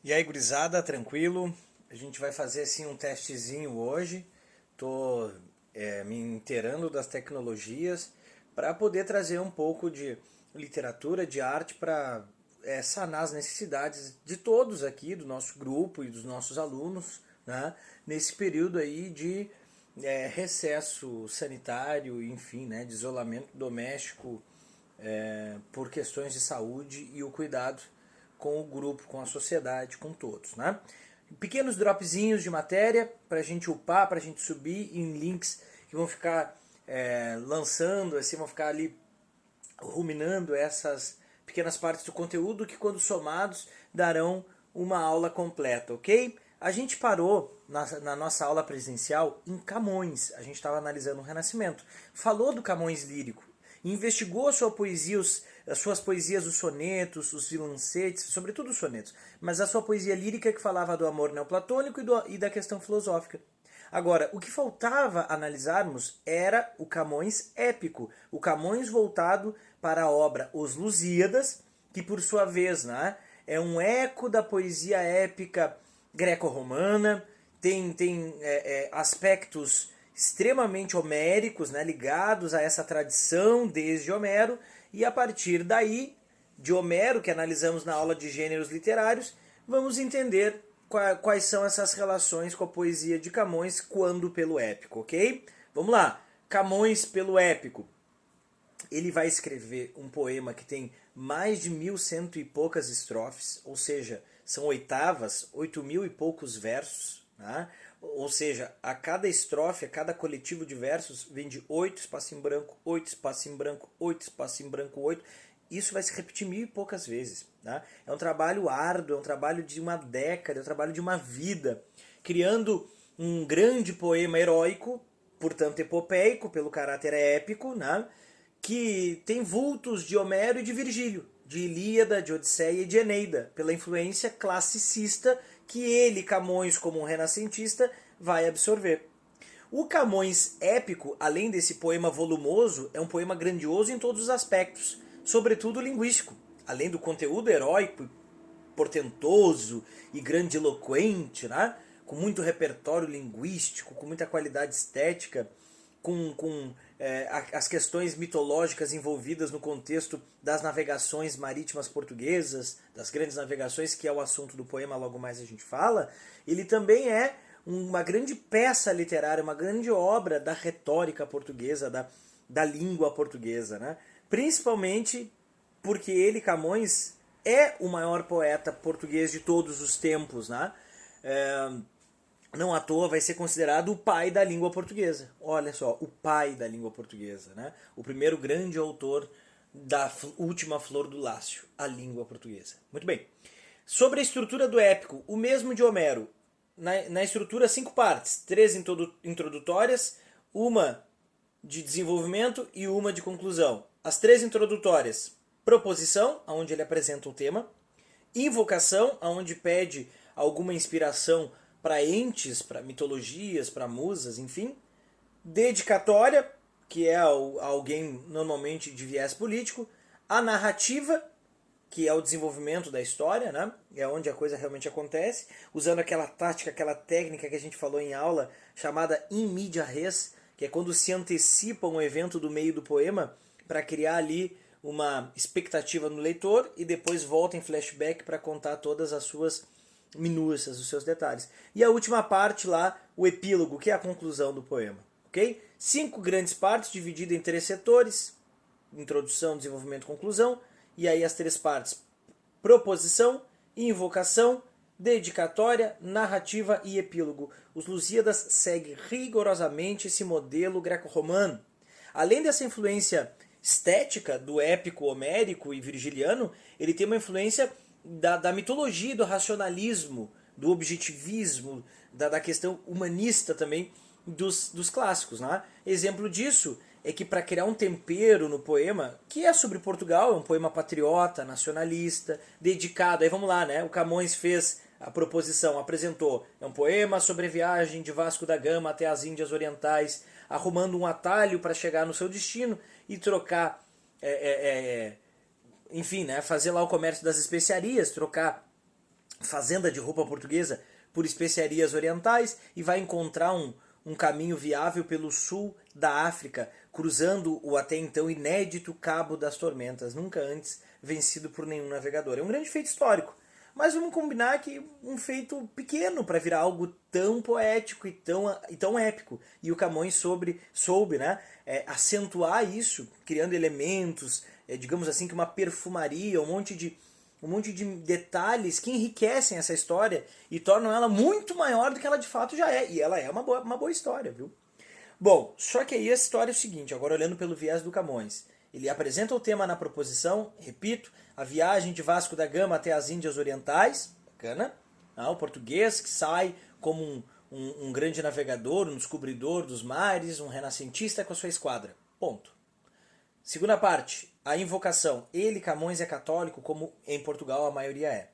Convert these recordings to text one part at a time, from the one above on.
E aí, gurizada, tranquilo? A gente vai fazer assim um testezinho hoje. Tô me inteirando das tecnologias para poder trazer um pouco de literatura, de arte para sanar as necessidades de todos aqui, do nosso grupo e dos nossos alunos, né? Nesse período aí de recesso sanitário, enfim, né? De isolamento doméstico por questões de saúde e o cuidado com o grupo, com a sociedade, com todos, né? Pequenos dropzinhos de matéria para a gente upar, para a gente subir em links que vão ficar lançando, assim, vão ficar ali ruminando essas pequenas partes do conteúdo que, quando somados, darão uma aula completa, ok? A gente parou na nossa aula presencial em Camões. A gente estava analisando o Renascimento. Falou do Camões lírico. Investigou a sua poesia, as suas poesias, os sonetos, os vilancetes, sobretudo os sonetos, mas a sua poesia lírica que falava do amor neoplatônico e da questão filosófica. Agora, o que faltava analisarmos era o Camões épico, o Camões voltado para a obra Os Lusíadas, que por sua vez, né, é um eco da poesia épica greco-romana, tem aspectos extremamente homéricos, né, ligados a essa tradição desde Homero, e a partir daí, de Homero, que analisamos na aula de gêneros literários, vamos entender quais são essas relações com a poesia de Camões quando pelo épico, ok? Vamos lá, Camões pelo épico. Ele vai escrever um poema que tem mais de 1.100 e poucas estrofes, ou seja, são oitavas, 8.000 e poucos versos, né? Ou seja, a cada estrofe, a cada coletivo de versos, vem de 8 espaço em branco, 8 espaço em branco, 8 espaço em branco, 8. Isso vai se repetir 1.000 e poucas vezes. Né? É um trabalho árduo, é um trabalho de uma década, é um trabalho de uma vida, criando um grande poema heróico, portanto epopeico, pelo caráter épico, né? Que tem vultos de Homero e de Virgílio, de Ilíada, de Odisseia e de Eneida, pela influência classicista que ele, Camões, como um renascentista, vai absorver. O Camões épico, além desse poema volumoso, é um poema grandioso em todos os aspectos, sobretudo linguístico. Além do conteúdo heróico, portentoso e grandiloquente, né? Com muito repertório linguístico, com muita qualidade estética, com as questões mitológicas envolvidas no contexto das navegações marítimas portuguesas, das grandes navegações, que é o assunto do poema, logo mais a gente fala, ele também é uma grande peça literária, uma grande obra da retórica portuguesa, da língua portuguesa, né? Principalmente porque ele, Camões, é o maior poeta português de todos os tempos, né? Não à toa vai ser considerado o pai da língua portuguesa. Olha só, o pai da língua portuguesa, né? O primeiro grande autor da última flor do Lácio, a língua portuguesa. Muito bem. Sobre a estrutura do épico, o mesmo de Homero. Na estrutura, 5 partes. 3 introdutórias, uma de desenvolvimento e uma de conclusão. As 3 introdutórias: proposição, onde ele apresenta o tema; invocação, onde pede alguma inspiração para entes, para mitologias, para musas, enfim; dedicatória, que é alguém normalmente de viés político; a narrativa, que é o desenvolvimento da história, né? É onde a coisa realmente acontece, usando aquela tática, aquela técnica que a gente falou em aula, chamada in media res, que é quando se antecipa um evento do meio do poema para criar ali uma expectativa no leitor e depois volta em flashback para contar todas as suas minúcias, os seus detalhes. E a última parte lá, o epílogo, que é a conclusão do poema. Ok? 5 grandes partes divididas em 3 setores: introdução, desenvolvimento, conclusão. E aí as 3 partes: proposição, invocação, dedicatória, narrativa e epílogo. Os Lusíadas seguem rigorosamente esse modelo greco-romano. Além dessa influência estética do épico homérico e virgiliano, ele tem uma influência da mitologia, do racionalismo, do objetivismo, da questão humanista também dos clássicos. Né? Exemplo disso é que, para criar um tempero no poema, que é sobre Portugal, é um poema patriota, nacionalista, dedicado, aí vamos lá, né? O Camões fez a proposição, apresentou, é um poema sobre a viagem de Vasco da Gama até as Índias Orientais, arrumando um atalho para chegar no seu destino e trocar, enfim, né? Fazer lá o comércio das especiarias, trocar fazenda de roupa portuguesa por especiarias orientais e vai encontrar um caminho viável pelo sul da África, cruzando o até então inédito Cabo das Tormentas, nunca antes vencido por nenhum navegador. É um grande feito histórico, mas vamos combinar que um feito pequeno para virar algo tão poético e tão épico. E o Camões soube, né, acentuar isso, criando elementos, digamos assim, que uma perfumaria, um monte de detalhes que enriquecem essa história e tornam ela muito maior do que ela de fato já é. E ela é uma boa história, viu? Bom, só que aí a história é o seguinte, agora olhando pelo viés do Camões. Ele apresenta o tema na proposição, repito, a viagem de Vasco da Gama até as Índias Orientais, bacana. O português que sai como um grande navegador, um descobridor dos mares, um renascentista com a sua esquadra. Ponto. Segunda parte, a invocação. Ele, Camões, é católico, como em Portugal a maioria é.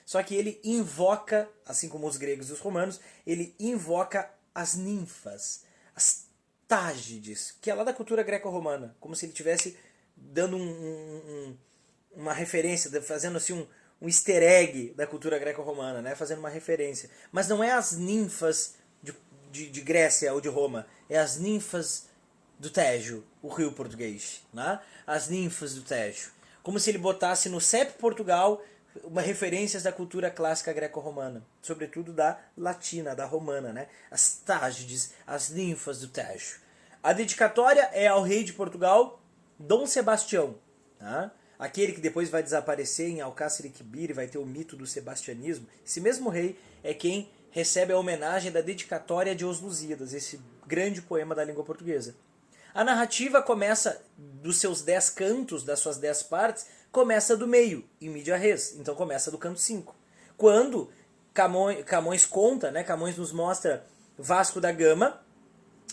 Só que ele invoca, assim como os gregos e os romanos, ele invoca as ninfas, as Tágides, que é lá da cultura greco-romana, como se ele estivesse dando uma referência, fazendo assim um easter egg da cultura greco-romana, né? Fazendo uma referência. Mas não é as ninfas de Grécia ou de Roma, é as ninfas do Tejo, o rio português, né? As ninfas do Tejo. Como se ele botasse no CEP Portugal referências da cultura clássica greco-romana, sobretudo da latina, da romana, né? As Tágides, as ninfas do Tejo. A dedicatória é ao rei de Portugal, Dom Sebastião, tá? Aquele que depois vai desaparecer em Alcácer e Quibir e vai ter o mito do sebastianismo. Esse mesmo rei é quem recebe a homenagem da dedicatória de Os Lusíadas, esse grande poema da língua portuguesa. A narrativa começa dos seus 10 cantos, das suas 10 partes, começa do meio, in media res, então começa do canto 5. Quando Camões conta, né, Camões nos mostra Vasco da Gama,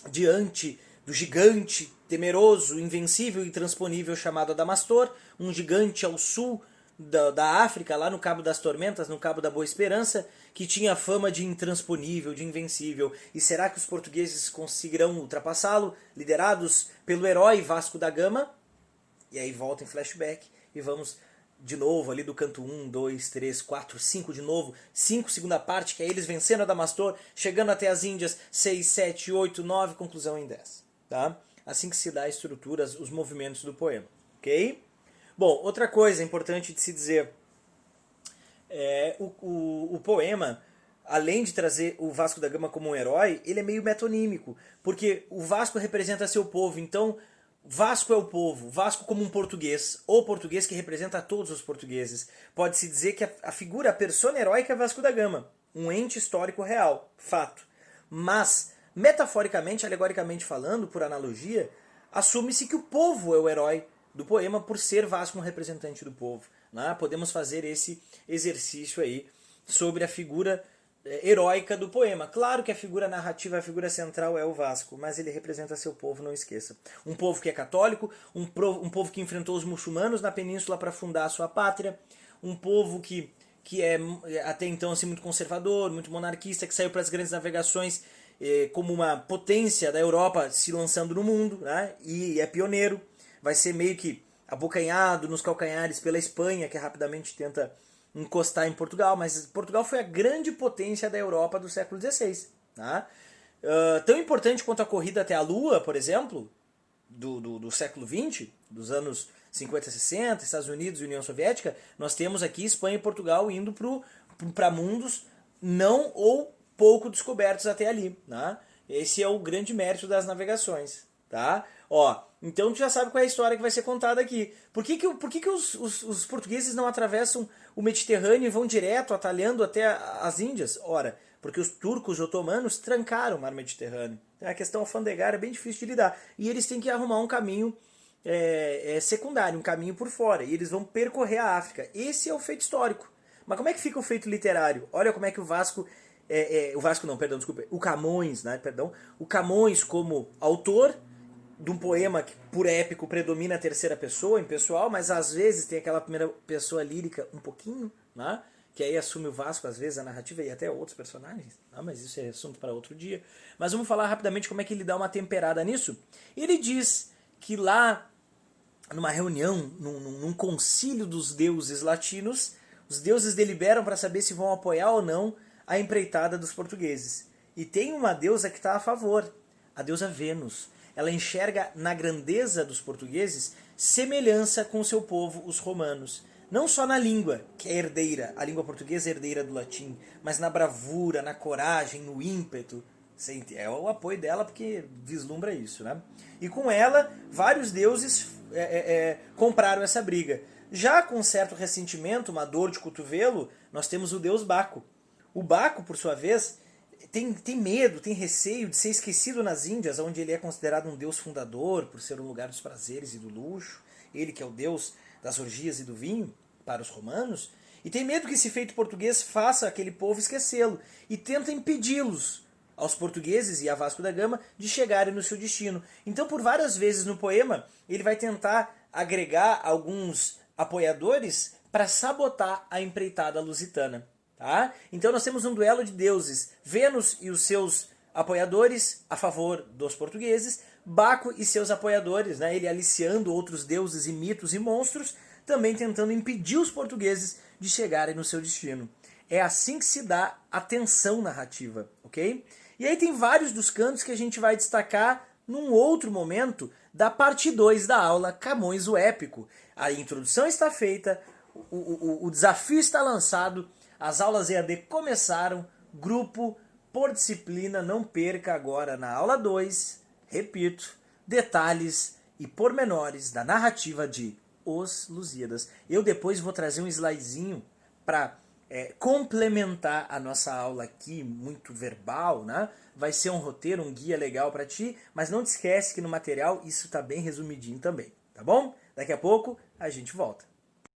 diante do gigante temeroso, invencível e intransponível chamado Adamastor, um gigante ao sul da África, lá no Cabo das Tormentas, no Cabo da Boa Esperança, que tinha fama de intransponível, de invencível. E será que os portugueses conseguirão ultrapassá-lo, liderados pelo herói Vasco da Gama? E aí volta em flashback e vamos de novo ali do canto 1, 2, 3, 4, 5 de novo, 5 segunda parte, que é eles vencendo Adamastor, chegando até as Índias, 6, 7, 8, 9, conclusão em 10. Tá? Assim que se dá a estrutura, os movimentos do poema. Ok? Bom, outra coisa importante de se dizer, o poema, além de trazer o Vasco da Gama como um herói, ele é meio metonímico, porque o Vasco representa seu povo, então Vasco é o povo, Vasco como um português, ou português que representa todos os portugueses. Pode-se dizer que a figura, a persona heróica é Vasco da Gama, um ente histórico real, fato. Mas, metaforicamente, alegoricamente falando, por analogia, assume-se que o povo é o herói do poema por ser Vasco um representante do povo. Né? Podemos fazer esse exercício aí sobre a figura heróica do poema. Claro que a figura narrativa, a figura central é o Vasco, mas ele representa seu povo, não esqueça. Um povo que é católico, um povo que enfrentou os muçulmanos na península para fundar a sua pátria, um povo que é até então assim, muito conservador, muito monarquista, que saiu para as grandes navegações como uma potência da Europa se lançando no mundo, né? E é pioneiro. Vai ser meio que abocanhado nos calcanhares pela Espanha, que rapidamente tenta encostar em Portugal, mas Portugal foi a grande potência da Europa do século XVI. Tá? Tão importante quanto a corrida até a Lua, por exemplo, do século XX, dos anos 50 e 60, Estados Unidos e União Soviética, nós temos aqui Espanha e Portugal indo para mundos não ou pouco descobertos até ali. Tá? Esse é o grande mérito das navegações. Tá? Então tu já sabe qual é a história que vai ser contada aqui. Por que os portugueses não atravessam o Mediterrâneo e vão direto, atalhando até as Índias? Ora, porque os turcos otomanos trancaram o mar Mediterrâneo. A questão alfandegária é bem difícil de lidar. E eles têm que arrumar um caminho secundário, um caminho por fora. E eles vão percorrer a África. Esse é o feito histórico. Mas como é que fica o feito literário? Olha como é que o Vasco... o Camões, né, perdão. O Camões como autor de um poema que, por épico, predomina a terceira pessoa, impessoal, mas às vezes tem aquela primeira pessoa lírica um pouquinho, né? Que aí assume o Vasco, às vezes, a narrativa e até outros personagens. Mas isso é assunto para outro dia. Mas vamos falar rapidamente como é que ele dá uma temperada nisso. Ele diz que lá, numa reunião, num concílio dos deuses latinos, os deuses deliberam para saber se vão apoiar ou não a empreitada dos portugueses. E tem uma deusa que está a favor, a deusa Vênus. Ela enxerga na grandeza dos portugueses semelhança com o seu povo, os romanos. Não só na língua, que é herdeira, a língua portuguesa é herdeira do latim, mas na bravura, na coragem, no ímpeto. É o apoio dela porque vislumbra isso, né? E com ela, vários deuses compraram essa briga. Já com certo ressentimento, uma dor de cotovelo, nós temos o deus Baco. O Baco, por sua vez, tem medo, tem receio de ser esquecido nas Índias, onde ele é considerado um deus fundador, por ser um lugar dos prazeres e do luxo. Ele que é o deus das orgias e do vinho, para os romanos. E tem medo que esse feito português faça aquele povo esquecê-lo. E tenta impedi-los, aos portugueses e a Vasco da Gama, de chegarem no seu destino. Então, por várias vezes no poema, ele vai tentar agregar alguns apoiadores para sabotar a empreitada lusitana. Tá? Então nós temos um duelo de deuses, Vênus e os seus apoiadores a favor dos portugueses, Baco e seus apoiadores, né? Ele aliciando outros deuses e mitos e monstros, também tentando impedir os portugueses de chegarem no seu destino. É assim que se dá a tensão narrativa, ok? E aí tem vários dos cantos que a gente vai destacar num outro momento da parte 2 da aula Camões o Épico. A introdução está feita, o desafio está lançado, as aulas EAD começaram, grupo por disciplina, não perca agora na aula 2, repito, detalhes e pormenores da narrativa de Os Lusíadas. Eu depois vou trazer um slidezinho para complementar a nossa aula aqui, muito verbal, né? Vai ser um roteiro, um guia legal para ti, mas não te esquece que no material isso está bem resumidinho também, tá bom? Daqui a pouco a gente volta.